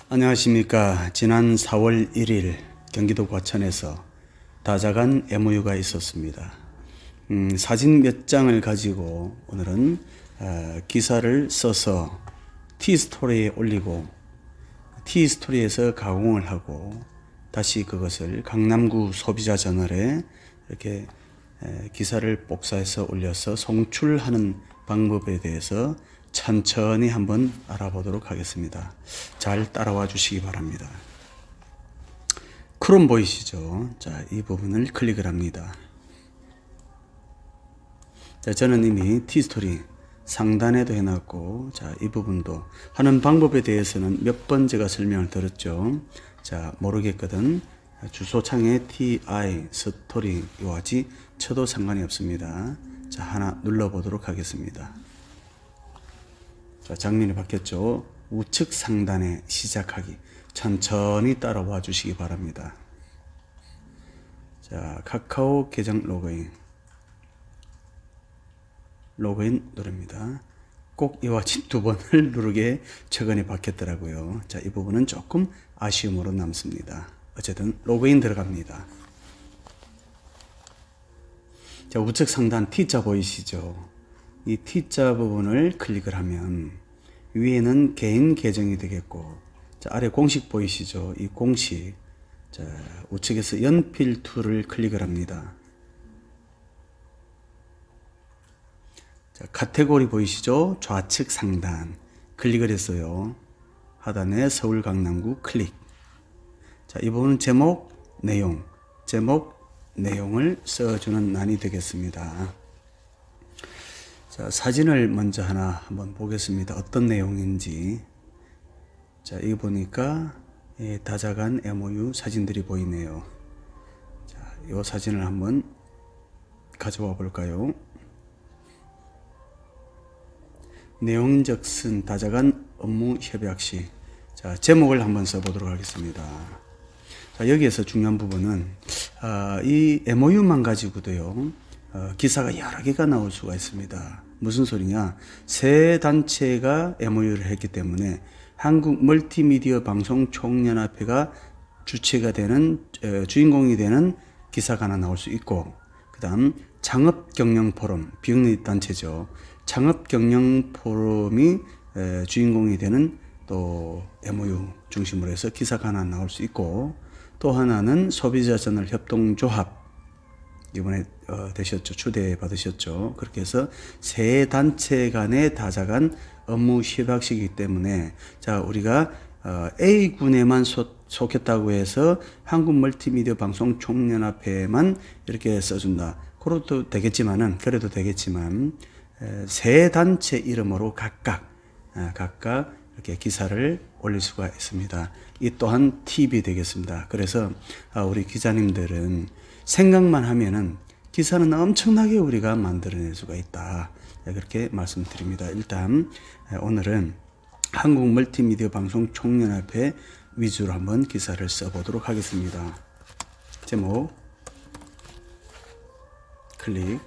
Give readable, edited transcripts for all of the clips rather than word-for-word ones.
안녕하십니까. 지난 4월 1일 경기도 과천에서 다자간 MOU가 있었습니다. 사진 몇 장을 가지고 오늘은 기사를 써서 T스토리에 올리고 T스토리에서 가공을 하고 다시 그것을 강남구 소비자저널에 이렇게 기사를 복사해서 올려서 송출하는 방법에 대해서 천천히 한번 알아보도록 하겠습니다. 잘 따라와 주시기 바랍니다. 크롬 보이시죠? 자, 이 부분을 클릭을 합니다. 자, 저는 이미 T스토리 상단에도 해놨고, 자, 이 부분도 하는 방법에 대해서는 몇 번 제가 설명을 드렸죠. 자, 모르겠거든 주소창에 TI 스토리 이와 같이 쳐도 상관이 없습니다. 자, 하나 눌러보도록 하겠습니다. 자, 장면이 바뀌었죠. 우측 상단에 시작하기. 천천히 따라와 주시기 바랍니다. 자, 카카오 계정 로그인 누릅니다. 꼭 이와 같이 두 번을 누르게 최근에 바뀌었더라고요. 자, 이 부분은 조금 아쉬움으로 남습니다. 어쨌든 로그인 들어갑니다. 자, 우측 상단 T자 보이시죠? 이 T자 부분을 클릭을 하면 위에는 개인 계정이 되겠고, 자, 아래 공식 보이시죠? 이 공식, 자, 우측에서 연필 툴을 클릭을 합니다. 자, 카테고리 보이시죠? 좌측 상단 클릭을 했어요. 하단에 서울 강남구 클릭. 자, 이 부분은 제목 내용을 써주는 난이 되겠습니다. 자, 사진을 먼저 하나 한번 보겠습니다. 어떤 내용인지. 자, 이거 보니까 다자간 MOU 사진들이 보이네요. 자, 이 사진을 한번 가져와 볼까요? 내용인적슨 다자간 업무 협약시. 자, 제목을 한번 써보도록 하겠습니다. 자, 여기에서 중요한 부분은 이 MOU만 가지고도요, 기사가 여러 개가 나올 수가 있습니다. 무슨 소리냐? 세 단체가 MOU를 했기 때문에 한국 멀티미디어 방송 총연합회가 주체가 되는 주인공이 되는 기사가 하나 나올 수 있고, 그 다음 창업경영포럼, 비영리단체죠. 창업경영포럼이 주인공이 되는 또 MOU 중심으로 해서 기사가 하나 나올 수 있고, 또 하나는 소비자저널 협동조합, 이번에 되셨죠. 초대 받으셨죠. 그렇게 해서 세 단체 간의 다자간 업무 협약식이기 때문에, 자, 우리가 A군에만 속했다고 해서 한국 멀티미디어 방송 총연합회만 이렇게 써준다. 그래도 되겠지만 세 단체 이름으로 각각 이렇게 기사를 올릴 수가 있습니다. 이 또한 팁이 되겠습니다. 그래서 우리 기자님들은 생각만 하면은 기사는 엄청나게 우리가 만들어낼 수가 있다. 그렇게 말씀드립니다. 일단 오늘은 한국 멀티미디어 방송 총연합회 위주로 한번 기사를 써보도록 하겠습니다. 제목 클릭.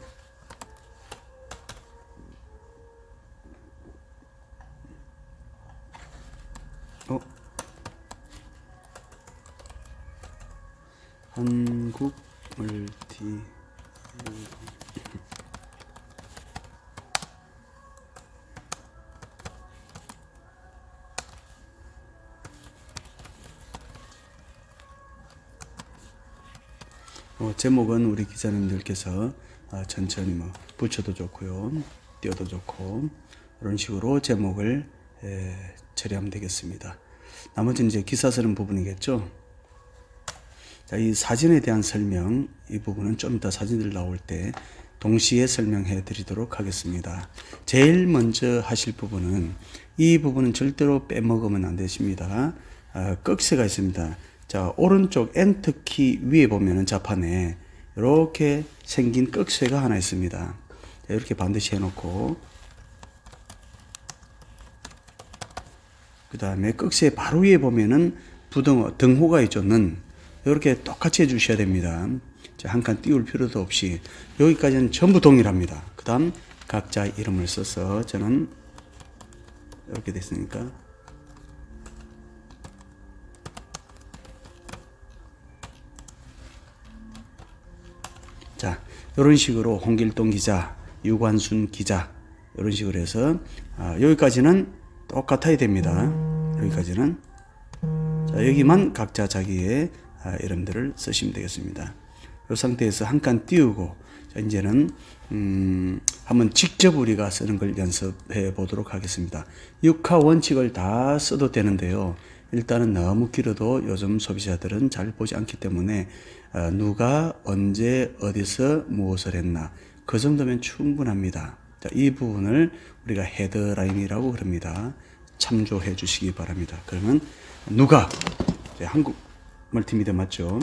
한국 멀티 제목은 우리 기자님들께서 천천히 붙여도 좋고요, 띄워도 좋고, 이런 식으로 제목을 처리하면 되겠습니다. 나머지는 이제 기사 쓰는 부분이겠죠. 자, 이 사진에 대한 설명, 이 부분은 좀 이따 사진들 나올 때 동시에 설명해 드리도록 하겠습니다. 제일 먼저 하실 부분은, 이 부분은 절대로 빼먹으면 안 되십니다. 꺽쇠가 있습니다. 자, 오른쪽 엔터키 위에 보면은 자판에 이렇게 생긴 꺽쇠가 하나 있습니다. 자, 이렇게 반드시 해놓고, 그 다음에 꺽쇠 바로 위에 보면은 등호가 있죠. 이렇게 똑같이 해주셔야 됩니다. 한 칸 띄울 필요도 없이 여기까지는 전부 동일합니다. 그 다음 각자 이름을 써서 저는 이렇게 됐으니까 자, 이런 식으로 홍길동 기자, 유관순 기자 이런 식으로 해서 여기까지는 똑같아야 됩니다. 여기까지는. 자, 여기만 각자 자기의 이름들을 쓰시면 되겠습니다. 이 상태에서 한 칸 띄우고, 자, 이제는 한번 직접 우리가 쓰는 걸 연습해 보도록 하겠습니다. 6화 원칙을 다 써도 되는데요. 일단은 너무 길어도 요즘 소비자들은 잘 보지 않기 때문에 누가 언제 어디서 무엇을 했나 그 정도면 충분합니다. 자, 이 부분을 우리가 헤드라인이라고 그럽니다. 참조해 주시기 바랍니다. 그러면 누가, 한국 멀티미디어 맞죠?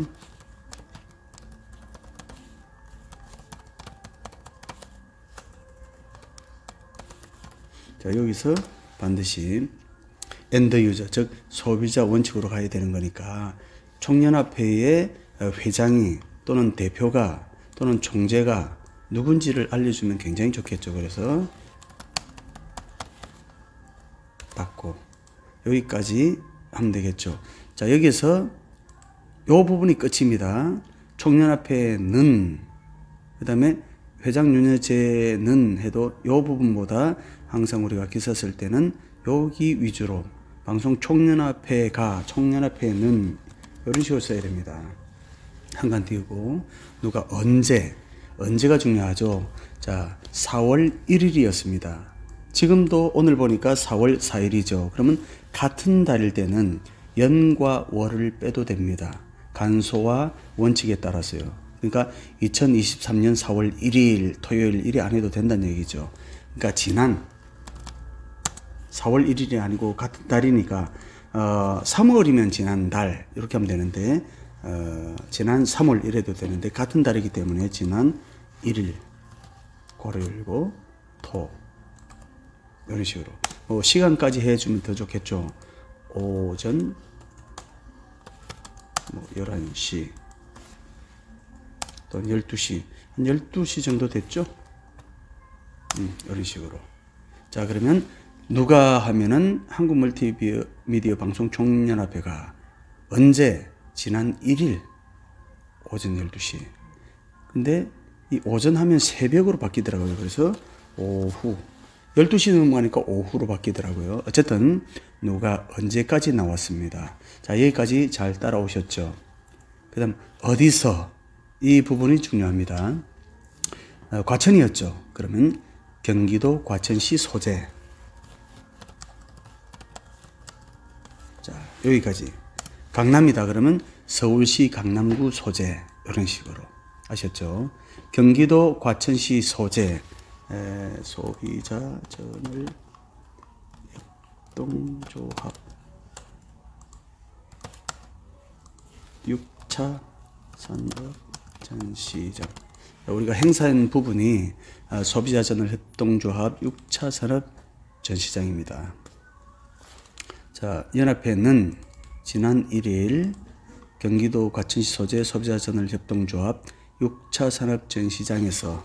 자, 여기서 반드시 엔드 유저, 즉 소비자 원칙으로 가야 되는 거니까 총연합회의 회장이 또는 대표가 또는 총재가 누군지를 알려주면 굉장히 좋겠죠. 그래서 받고 여기까지 하면 되겠죠. 자, 여기서 요 부분이 끝입니다. 총연합회는, 그 다음에 회장 윤여재는 해도 요 부분보다 항상 우리가 기사 쓸 때는 여기 위주로 방송 총연합회가, 총연합회는 이런 식으로 써야 됩니다. 한 칸 띄우고 누가 언제가 중요하죠. 자, 4월 1일이었습니다. 지금도 오늘 보니까 4월 4일이죠. 그러면 같은 달일 때는 연과 월을 빼도 됩니다. 간소와 원칙에 따라서요. 그러니까 2023년 4월 1일 토요일 일이 안 해도 된다는 얘기죠. 그러니까 지난 4월 1일이 아니고 같은 달이니까 3월이면 지난달 이렇게 하면 되는데 지난 3월 이래도 되는데 같은 달이기 때문에 지난 1일 고려일고 토 이런 식으로 시간까지 해주면 더 좋겠죠. 오전 11시 또 12시 한 12시 정도 됐죠. 이런 식으로. 자, 그러면 누가 하면은 한국 멀티미디어 방송 총연합회가 언제? 지난 1일 오전 12시. 근데 이 오전 하면 새벽으로 바뀌더라고요. 그래서 오후 12시 넘어가니까 오후로 바뀌더라고요. 어쨌든 누가 언제까지 나왔습니다. 자, 여기까지 잘 따라오셨죠. 그 다음 어디서, 이 부분이 중요합니다. 과천이었죠. 그러면 경기도 과천시 소재. 자, 여기까지. 강남이다 그러면 서울시 강남구 소재, 이런 식으로 아셨죠? 경기도 과천시 소재, 소비자 저널 협동조합 6차 산업전시장. 우리가 행사한 부분이 소비자 저널 협동조합 6차 산업전시장입니다. 자, 연합회는 지난 1일 경기도 과천시 소재 소비자 저널 협동조합 6차 산업전시장에서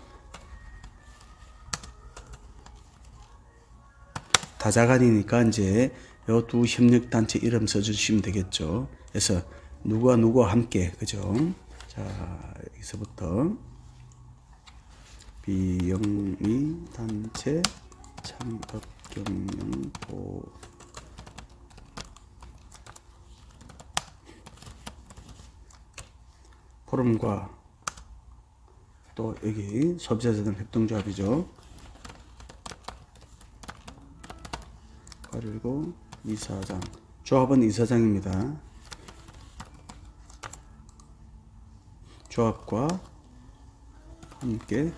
다자간이니까 이제 요 두 협력단체 이름 써주시면 되겠죠. 그래서 누가 함께, 그죠? 자, 여기서부터 비영리 단체 창업경영보 포럼과 또 여기 소비자저널 협동조합이죠. 그리고 이사장, 조합은 이사장입니다. 조합과 함께.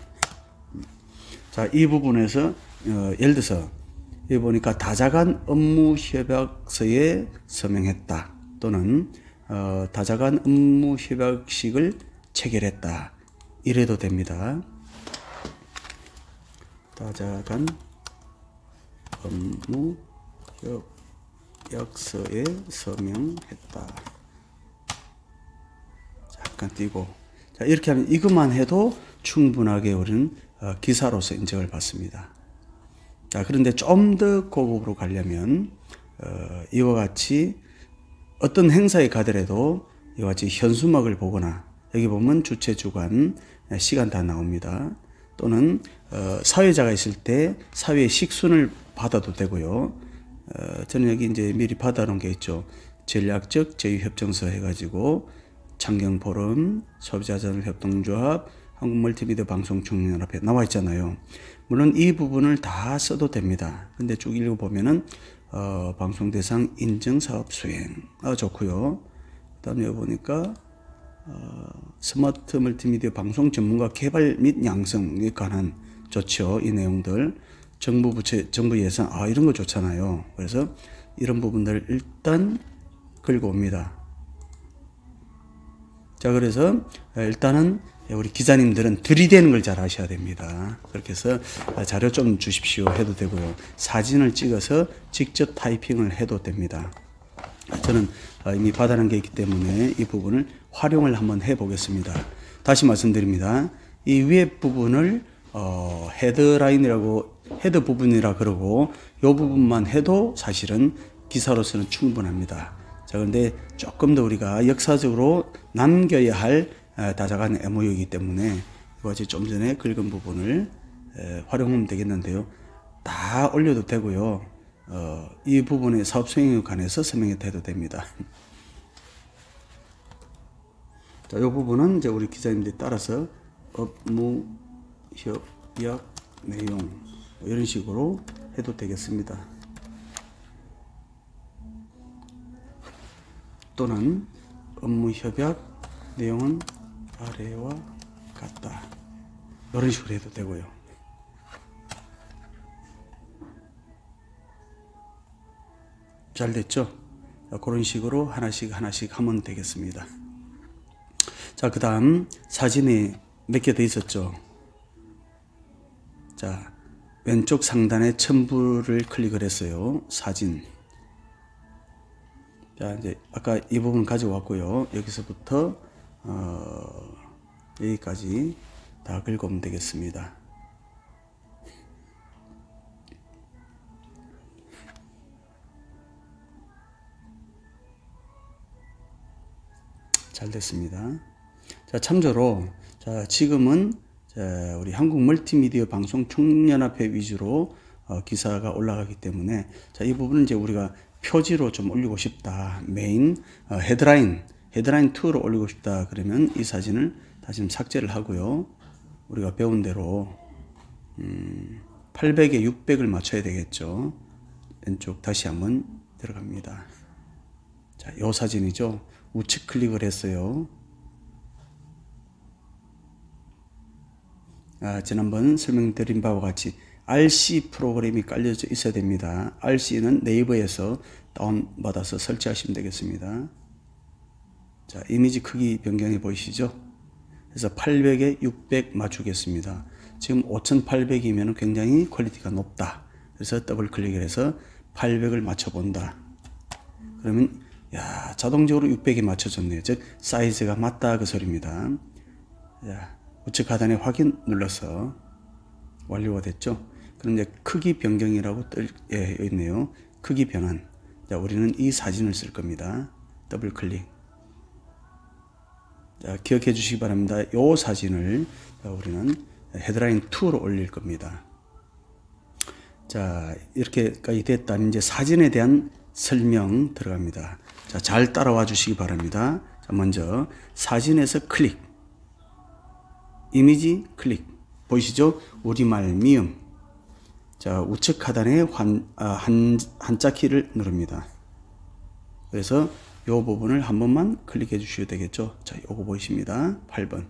자, 이 부분에서 예를 들어서 여기 보니까 다자간 업무협약서에 서명했다 또는 다자간 업무협약식을 체결했다 이래도 됩니다. 다자간 업무협약서에 서명했다. 잠깐 띄고, 자, 이렇게 하면 이것만 해도 충분하게 우리는 기사로서 인정을 받습니다. 자, 그런데 좀 더 고급으로 가려면 이와 같이 어떤 행사에 가더라도 이와 같이 현수막을 보거나 여기 보면 주체, 주관, 시간 다 나옵니다. 또는 사회자가 있을 때 사회의 식순을 받아도 되고요. 저는 여기 이제 미리 받아놓은 게 있죠. 전략적 제휴협정서 해가지고 창경포럼, 소비자자원협동조합, 한국멀티미디어 방송총연합회 나와 있잖아요. 물론 이 부분을 다 써도 됩니다. 근데 쭉 읽어보면은 방송대상 인증사업 수행 좋고요. 그 다음에 여기 보니까 스마트 멀티미디어 방송 전문가 개발 및 양성에 관한 좋죠. 이 내용들 정부 부채, 정부 예산 이런 거 좋잖아요. 그래서 이런 부분들을 일단 긁어 옵니다. 자, 그래서 일단은 우리 기자님들은 들이대는 걸 잘 아셔야 됩니다. 그렇게 해서 자료 좀 주십시오 해도 되고요. 사진을 찍어서 직접 타이핑을 해도 됩니다. 저는 이미 받아놓은 게 있기 때문에 이 부분을 활용을 한번 해 보겠습니다. 다시 말씀드립니다. 이 위에 부분을 헤드라인이라고, 헤드 부분이라 그러고 이 부분만 해도 사실은 기사로서는 충분합니다. 자, 그런데 조금 더 우리가 역사적으로 남겨야 할 다자간 MOU이기 때문에 이것이 좀 전에 긁은 부분을 활용하면 되겠는데요. 다 올려도 되고요. 이 부분의 사업 수행에 관해서 설명해도 해도 됩니다. 자, 이 부분은 이제 우리 기자님들이 따라서 업무 협약 내용 이런 식으로 해도 되겠습니다. 또는 업무 협약 내용은 아래와 같다. 이런 식으로 해도 되고요. 잘 됐죠? 그런 식으로 하나씩 하면 되겠습니다. 자, 그 다음 사진이 몇 개 더 있었죠? 자, 왼쪽 상단에 첨부를 클릭을 했어요. 사진. 자, 이제 아까 이 부분 가지고 왔고요. 여기서부터 여기까지 다 긁으면 되겠습니다. 잘 됐습니다. 자, 참조로 지금은 우리 한국 멀티미디어 방송 총연합회 위주로 기사가 올라가기 때문에 이 부분은 이제 우리가 표지로 좀 올리고 싶다. 메인 헤드라인 2로 올리고 싶다. 그러면 이 사진을 다시 좀 삭제를 하고요. 우리가 배운 대로 800에 600을 맞춰야 되겠죠. 왼쪽 다시 한번 들어갑니다. 자, 이 사진이죠. 우측 클릭을 했어요. 지난번 설명드린 바와 같이 RC 프로그램이 깔려져 있어야 됩니다. RC는 네이버에서 다운받아서 설치하시면 되겠습니다. 자, 이미지 크기 변경해 보이시죠? 그래서 800에 600 맞추겠습니다. 지금 5800이면 굉장히 퀄리티가 높다. 그래서 더블 클릭을 해서 800을 맞춰본다. 그러면 자동적으로 600이 맞춰졌네요. 즉 사이즈가 맞다 그 소리입니다. 자, 우측 하단에 확인 눌러서 완료가 됐죠. 그럼 이제 크기 변경이라고 있네요. 크기 변환. 자, 우리는 이 사진을 쓸 겁니다. 더블 클릭. 자, 기억해 주시기 바랍니다. 이 사진을 우리는 헤드라인 2로 올릴 겁니다. 자, 이렇게까지 됐다면 이제 사진에 대한 설명 들어갑니다. 자, 잘 따라와 주시기 바랍니다. 자, 먼저 사진에서 클릭, 이미지 클릭, 보이시죠? 우리말 미음. 자, 우측 하단에 한자 키를 누릅니다. 그래서 이 부분을 한 번만 클릭해 주셔야 되겠죠. 자, 요거 보이십니다. 8번.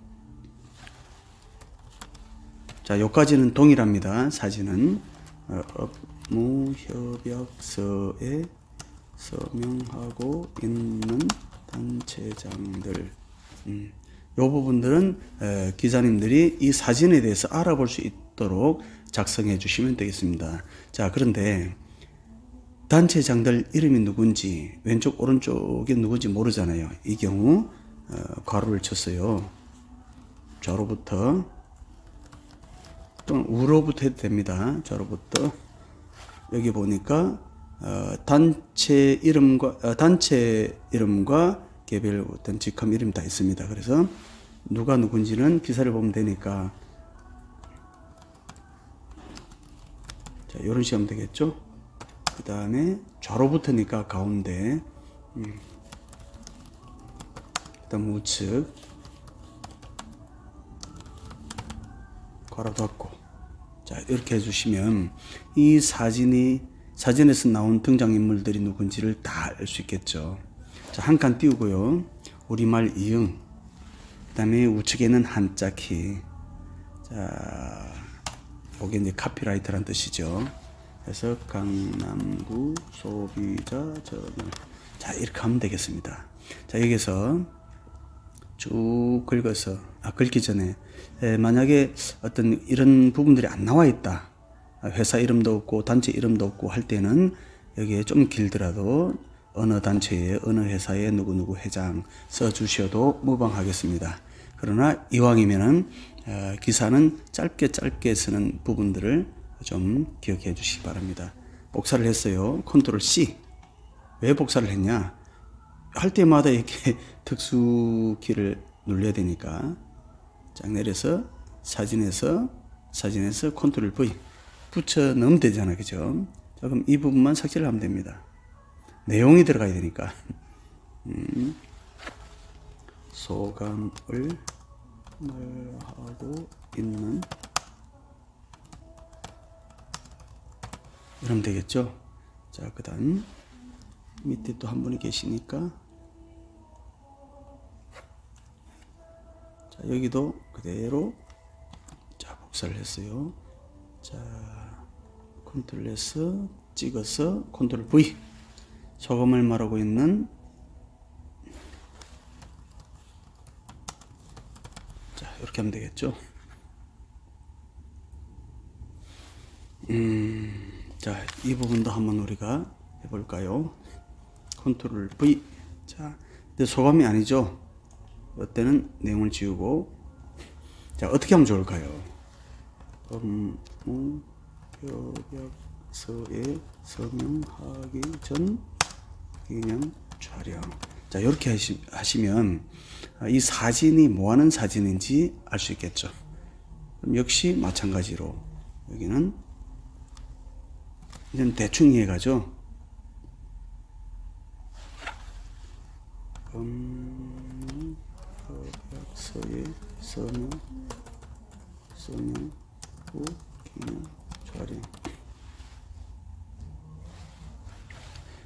자, 요까지는 동일합니다. 사진은 업무 협약서에 서명하고 있는 단체장들. 이 부분들은 기자님들이 이 사진에 대해서 알아볼 수 있도록 작성해 주시면 되겠습니다. 자, 그런데 단체장들 이름이 누군지 왼쪽 오른쪽에 누군지 모르잖아요. 이 경우 괄호를 쳤어요. 좌로부터 또는 우로부터 해도 됩니다. 좌로부터. 여기 보니까 단체 이름과 개별 어떤 직함 이름 다 있습니다. 그래서 누가 누군지는 기사를 보면 되니까. 자, 이런 식으로 하면 되겠죠. 그 다음에 좌로부터니까 가운데, 그 다음 우측, 괄호 닫고. 자, 이렇게 해주시면 이 사진에서 나온 등장인물들이 누군지를 다 알 수 있겠죠. 자, 한 칸 띄우고요. 우리말 이응, 그 다음에 우측에는 한자키. 자, 이게 이제 카피라이터란 뜻이죠. 그래서 강남구 소비자 저널. 자, 이렇게 하면 되겠습니다. 자, 여기서 쭉 긁어서, 긁기 전에, 만약에 어떤 이런 부분들이 안 나와 있다, 회사 이름도 없고 단체 이름도 없고 할 때는 여기에 좀 길더라도 어느 단체에 어느 회사에 누구누구 회장 써 주셔도 무방하겠습니다. 그러나 이왕이면은 기사는 짧게 쓰는 부분들을 좀 기억해 주시기 바랍니다. 복사를 했어요. 컨트롤 C. 왜 복사를 했냐? 할 때마다 이렇게 특수키를 눌러야 되니까. 쫙 내려서 사진에서 컨트롤 V 붙여 넣으면 되잖아, 그죠? 자, 그럼 이 부분만 삭제를 하면 됩니다. 내용이 들어가야 되니까. 소감을 하고 있는, 이러면 되겠죠. 자, 그 다음 밑에 또 한 분이 계시니까, 자, 여기도 그대로, 자, 복사를 했어요. 자, 컨트롤 S 찍어서 컨트롤 V. 소금을 말하고 있는, 자, 이렇게 하면 되겠죠. 자, 이 부분도 한번 우리가 해볼까요? 컨트롤 V. 자, 근데 소감이 아니죠. 이때는 내용을 지우고. 자, 어떻게 하면 좋을까요? 협약서에 서명하기 전 기념 촬영. 자, 이렇게 하시면 이 사진이 뭐하는 사진인지 알 수 있겠죠. 그럼 역시 마찬가지로 여기는 이제는 대충 이해가죠. 협약서에 서명 후 기념 촬영.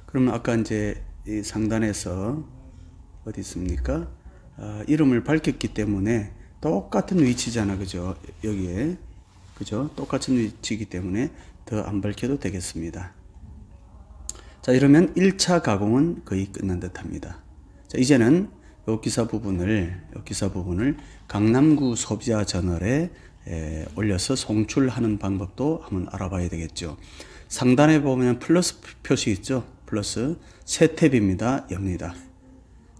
그러면 아까 이제 이 상단에서 어디 있습니까? 이름을 밝혔기 때문에 똑같은 위치잖아, 그죠? 여기에, 그죠? 똑같은 위치이기 때문에 더 안 밝혀도 되겠습니다. 자, 이러면 1차 가공은 거의 끝난 듯 합니다. 자, 이제는 요 기사 부분을 강남구 소비자 저널에 올려서 송출하는 방법도 한번 알아봐야 되겠죠. 상단에 보면 플러스 표시 있죠? 플러스 새 탭입니다. 엽니다.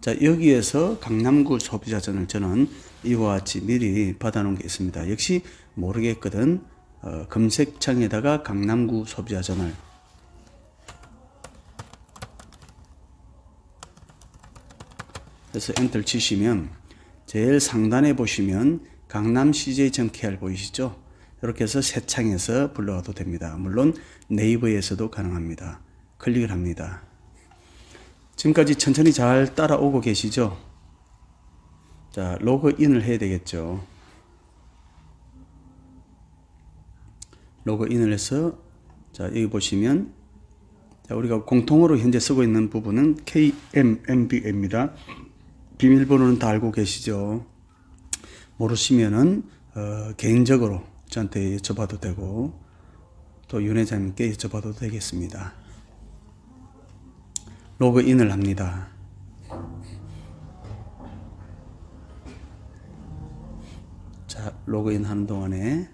자, 여기에서 강남구 소비자 저널, 저는 이와 같이 미리 받아놓은 게 있습니다. 역시 모르겠거든. 검색창에다가 강남구 소비자 저널, 그래서 엔터를 치시면 제일 상단에 보시면 강남 CJ.kr 보이시죠? 이렇게 해서 새 창에서 불러와도 됩니다. 물론 네이버에서도 가능합니다. 클릭을 합니다. 지금까지 천천히 잘 따라오고 계시죠? 자, 로그인을 해야 되겠죠. 로그인을 해서, 자, 여기 보시면, 자, 우리가 공통으로 현재 쓰고 있는 부분은 KMMB입니다. 비밀번호는 다 알고 계시죠? 모르시면은 개인적으로 저한테 여쭤봐도 되고, 또 윤회장님께 여쭤봐도 되겠습니다. 로그인을 합니다. 자, 로그인 하는 동안에,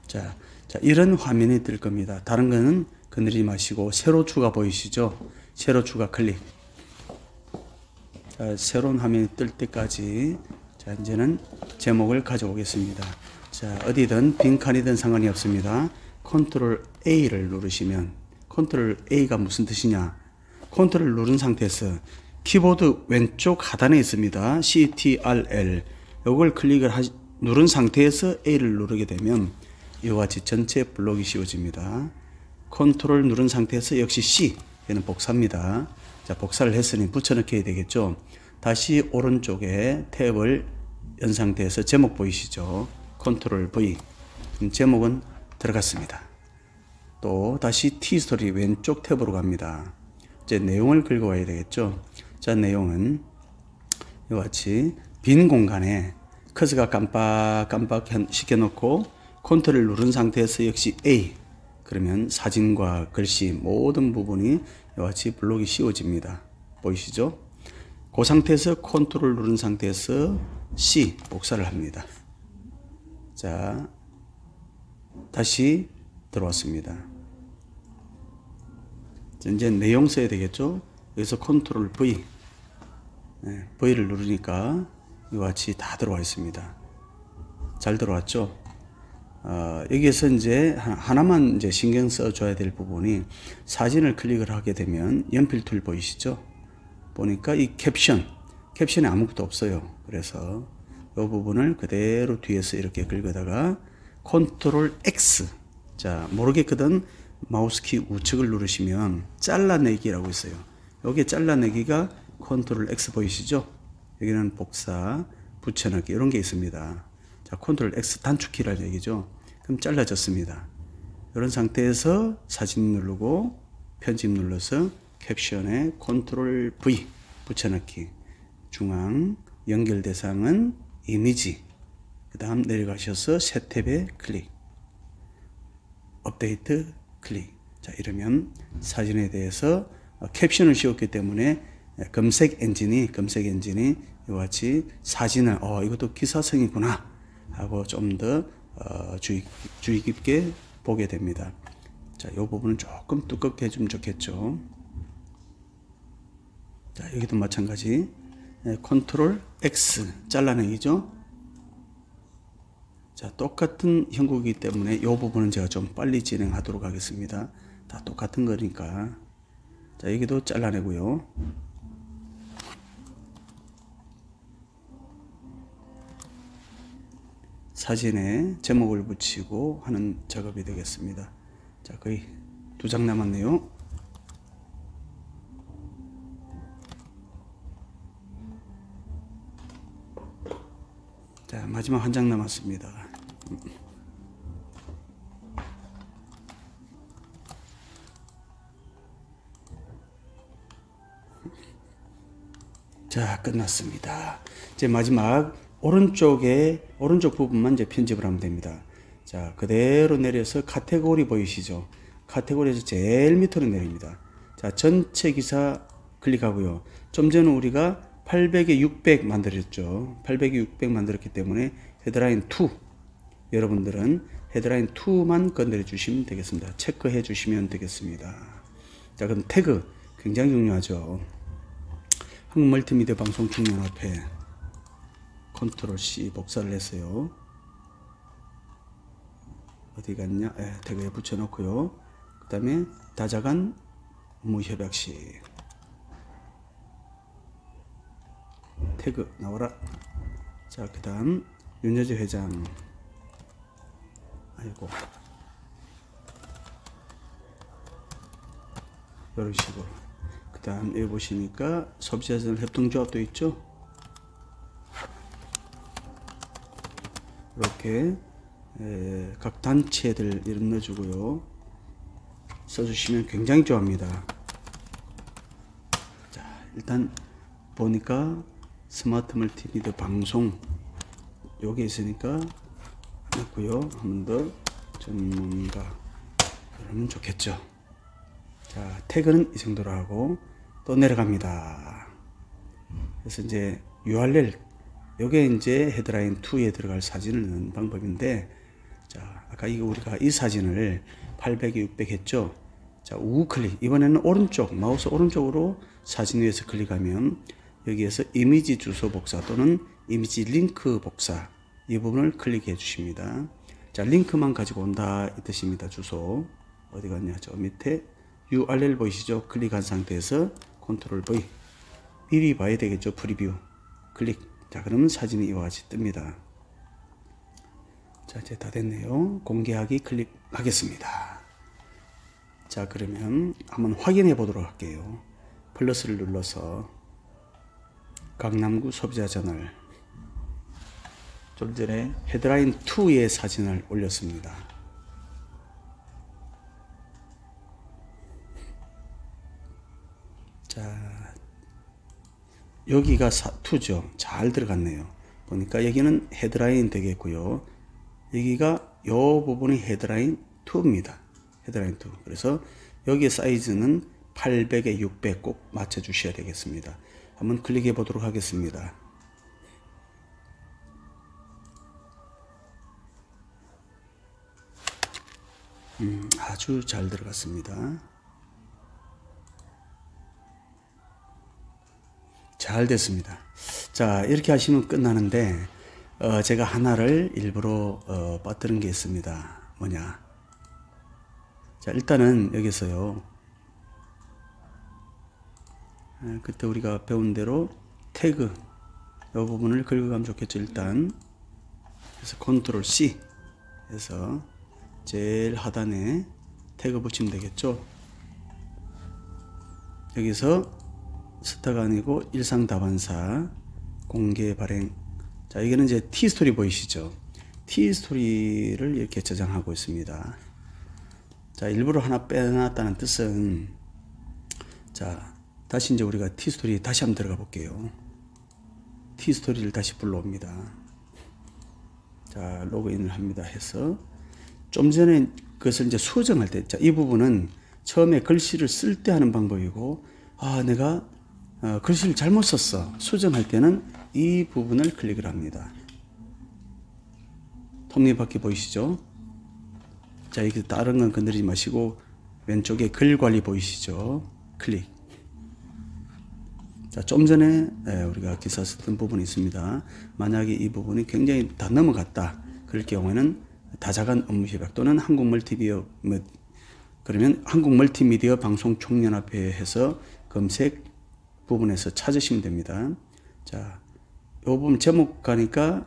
자, 이런 화면이 뜰 겁니다. 다른 거는 건드리지 마시고, 세로 추가 보이시죠? 세로 추가 클릭. 자, 새로운 화면이 뜰 때까지, 자, 이제는 제목을 가져오겠습니다. 자, 어디든 빈칸이든 상관이 없습니다. 컨트롤 A를 누르시면, 컨트롤 A가 무슨 뜻이냐? 컨트롤 누른 상태에서 키보드 왼쪽 하단에 있습니다. CTRL 이걸 누른 상태에서 A를 누르게 되면 이와 같이 전체 블록이 씌워집니다. 컨트롤 누른 상태에서 역시 C, 얘는 복사입니다. 자, 복사를 했으니 붙여넣기 해야 되겠죠. 다시 오른쪽에 탭을 연 상태에서 제목 보이시죠? 컨트롤 V. 제목은 들어갔습니다. 또 다시 T스토리 왼쪽 탭으로 갑니다. 이제 내용을 긁어와야 되겠죠. 자, 내용은 이와 같이 빈 공간에 커서가 깜빡깜빡 시켜놓고 컨트롤 누른 상태에서 역시 A, 그러면 사진과 글씨 모든 부분이 이와 같이 블록이 씌워집니다. 보이시죠? 그 상태에서 컨트롤 누른 상태에서 C 복사를 합니다. 자, 다시 들어왔습니다. 이제 내용 써야 되겠죠? 여기서 컨트롤 V, V를 누르니까 이와 같이 다 들어와 있습니다. 잘 들어왔죠? 여기에서 이제 하나만 이제 신경 써줘야 될 부분이, 사진을 클릭을 하게 되면 연필 툴 보이시죠? 보니까 이 캡션에 아무것도 없어요. 그래서 이 부분을 그대로 뒤에서 이렇게 긁어다가 컨트롤 X, 자, 모르겠거든 마우스키 우측을 누르시면 잘라내기라고 있어요. 여기 잘라내기가 컨트롤 X 보이시죠? 여기는 복사, 붙여넣기 이런 게 있습니다. 자, 컨트롤 X 단축키라는 얘기죠. 그럼 잘라졌습니다. 이런 상태에서 사진 누르고 편집 눌러서 캡션에 컨트롤 V 붙여넣기, 중앙 연결 대상은 이미지, 그 다음 내려가셔서 새 탭에 클릭, 업데이트 클릭. 자, 이러면 사진에 대해서 캡션을 씌웠기 때문에 검색 엔진이 이와 같이 사진을 이것도 기사성이구나 하고 좀 더 주의 깊게 보게 됩니다. 자, 이 부분은 조금 두껍게 해주면 좋겠죠. 자, 여기도 마찬가지 컨트롤 X 잘라내기죠. 자, 똑같은 형국이기 때문에 이 부분은 제가 좀 빨리 진행하도록 하겠습니다. 다 똑같은 거니까. 자, 여기도 잘라내고요. 사진에 제목을 붙이고 하는 작업이 되겠습니다. 자, 거의 2장 남았네요. 자, 마지막 1장 남았습니다. 자, 끝났습니다. 이제 마지막 오른쪽 부분만 이제 편집을 하면 됩니다. 자, 그대로 내려서 카테고리 보이시죠? 카테고리에서 제일 밑으로 내립니다. 자, 전체 기사 클릭하고요. 좀 전에 우리가 800에 600 만들었죠. 800에 600 만들었기 때문에 헤드라인 2, 여러분들은 헤드라인 2만 건드려 주시면 되겠습니다. 체크해 주시면 되겠습니다. 자, 그럼 태그 굉장히 중요하죠. 한국 멀티미디어 방송 중연합회 컨트롤 C 복사를 했어요. 어디 갔냐? 태그에 붙여 놓고요. 그 다음에 다자간 무협약식 태그 나와라. 자, 그 다음 윤여재 회장, 아이고, 이런 식으로. 그 다음 여기 보시니까 소비자들 협동조합도 있죠. 이렇게 각 단체들 이름 넣어주고요. 써주시면 굉장히 좋아합니다. 자, 일단 보니까 스마트 멀티미디어 방송 여기 있으니까 넣고요. 한 번 더 전문가 그러면 좋겠죠. 자, 태그는 이 정도로 하고 또 내려갑니다. 그래서 이제 URL, 요게 이제 헤드라인 2에 들어갈 사진을 넣는 방법인데, 자, 아까 우리가 이 사진을 800에 600 했죠. 자, 우클릭, 이번에는 오른쪽, 마우스 오른쪽으로 사진 위에서 클릭하면 여기에서 이미지 주소 복사 또는 이미지 링크 복사, 이 부분을 클릭해 주십니다. 자, 링크만 가지고 온다 이 뜻입니다. 주소 어디 갔냐, 저 밑에 URL 보이시죠? 클릭한 상태에서 컨트롤 V, 미리 봐야 되겠죠. 프리뷰 클릭. 자, 그러면 사진이 이와 같이 뜹니다. 자, 이제 다 됐네요. 공개하기 클릭하겠습니다. 자, 그러면 한번 확인해 보도록 할게요. 플러스를 눌러서 강남구 소비자 저널, 좀 전에 헤드라인 2의 사진을 올렸습니다. 자, 여기가 2죠. 잘 들어갔네요. 보니까 여기는 헤드라인 되겠고요. 여기가 요 부분이 헤드라인 2입니다. 헤드라인 2. 그래서 여기의 사이즈는 800에 600 꼭 맞춰 주셔야 되겠습니다. 한번 클릭해 보도록 하겠습니다. 아주 잘 들어갔습니다. 잘 됐습니다. 자, 이렇게 하시면 끝나는데 제가 하나를 일부러 빠뜨린 게 있습니다. 뭐냐? 자, 일단은 여기서요. 그때 우리가 배운 대로 태그 이 부분을 긁어가면 좋겠죠. 일단 그래서 컨트롤 C 해서 제일 하단에 태그 붙이면 되겠죠. 여기서 스타가 아니고 일상다반사 공개 발행. 자, 여기는 이제 T스토리 보이시죠? T스토리를 이렇게 저장하고 있습니다. 자, 일부러 하나 빼놨다는 뜻은, 자, 다시 이제 우리가 T스토리 다시 한번 들어가 볼게요. T스토리를 다시 불러옵니다. 자, 로그인을 합니다 해서 좀 전에 그것을 이제 수정할 때, 자, 이 부분은 처음에 글씨를 쓸 때 하는 방법이고, 내가 글씨를 잘못 썼어. 수정할 때는 이 부분을 클릭을 합니다. 톱니바퀴 보이시죠? 자, 이렇게 다른 건 건드리지 마시고 왼쪽에 글 관리 보이시죠? 클릭. 자, 좀 전에 우리가 기사 썼던 부분이 있습니다. 만약에 이 부분이 굉장히 다 넘어갔다. 그럴 경우에는 다자간 업무 협약 또는 한국멀티미디어, 그러면 한국멀티미디어 방송총연합회 해서 검색 부분에서 찾으시면 됩니다. 자, 이 부분 제목 가니까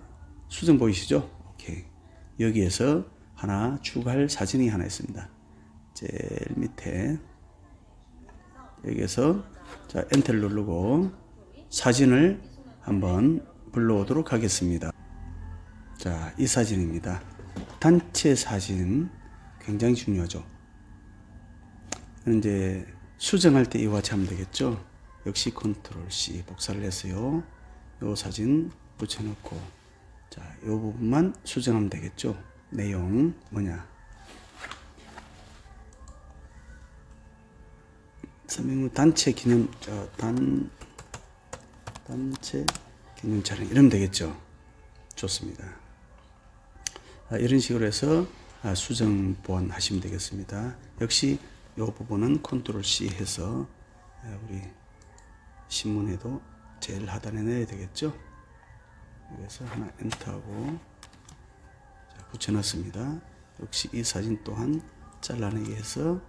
수정 보이시죠? 오케이. 여기에서 하나 추가할 사진이 하나 있습니다. 제일 밑에 여기에서 자, 엔터를 누르고 사진을 한번 불러오도록 하겠습니다. 자, 이 사진입니다. 단체 사진 굉장히 중요하죠. 이제 수정할 때 이와 같이 하면 되겠죠. 역시 컨트롤 C 복사를 해서요. 요 사진 붙여놓고 자, 요 부분만 수정하면 되겠죠. 내용 뭐냐? 단체 기념 단체 기념 촬영 이러면 되겠죠. 좋습니다. 이런 식으로 해서 수정 보완하시면 되겠습니다. 역시 이 부분은 컨트롤 C 해서 우리 신문에도 제일 하단에 넣어야 되겠죠. 여기서 하나 엔터하고 붙여 넣습니다. 역시 이 사진 또한 잘라내기 해서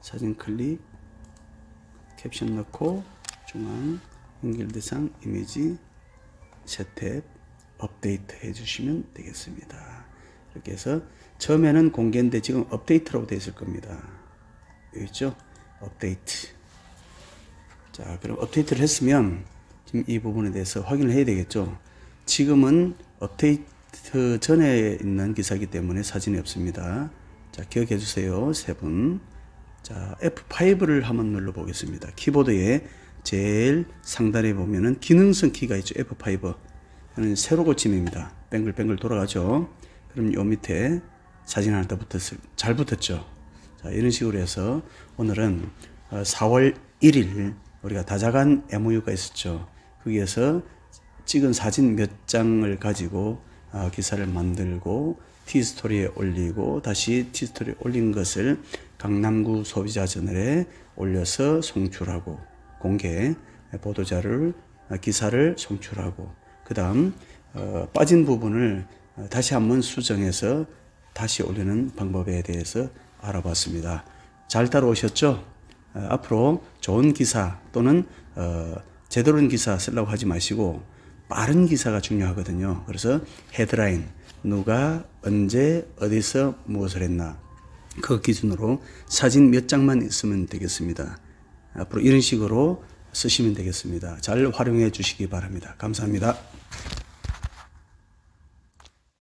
사진 클릭, 캡션 넣고 중앙 연결 대상 이미지 세탭 업데이트 해주시면 되겠습니다. 이렇게 해서 처음에는 공개인데 지금 업데이트라고 되어 있을 겁니다. 여기 있죠? 업데이트. 자, 그럼 업데이트를 했으면 지금 이 부분에 대해서 확인을 해야 되겠죠? 지금은 업데이트 전에 있는 기사이기 때문에 사진이 없습니다. 자, 기억해 주세요. 세 분. 자, F5를 한번 눌러 보겠습니다. 키보드에 제일 상단에 보면은 기능성 키가 있죠. F5. 이는 세로 고침입니다. 뱅글뱅글 돌아가죠. 그럼 요 밑에 사진 하나 더 잘 붙었죠. 자, 이런 식으로 해서 오늘은 4월 1일 우리가 다자간 MOU가 있었죠. 거기에서 찍은 사진 몇 장을 가지고 기사를 만들고 T스토리에 올리고 다시 T스토리에 올린 것을 강남구 소비자 저널에 올려서 송출하고 공개 보도자를 기사를 송출하고 그 다음 빠진 부분을 다시 한번 수정해서 다시 올리는 방법에 대해서 알아봤습니다. 잘 따라오셨죠? 앞으로 좋은 기사 또는 제대로 된 기사 쓰려고 하지 마시고 빠른 기사가 중요하거든요. 그래서 헤드라인, 누가 언제 어디서 무엇을 했나, 그 기준으로 사진 몇 장만 있으면 되겠습니다. 앞으로 이런 식으로 쓰시면 되겠습니다. 잘 활용해 주시기 바랍니다. 감사합니다.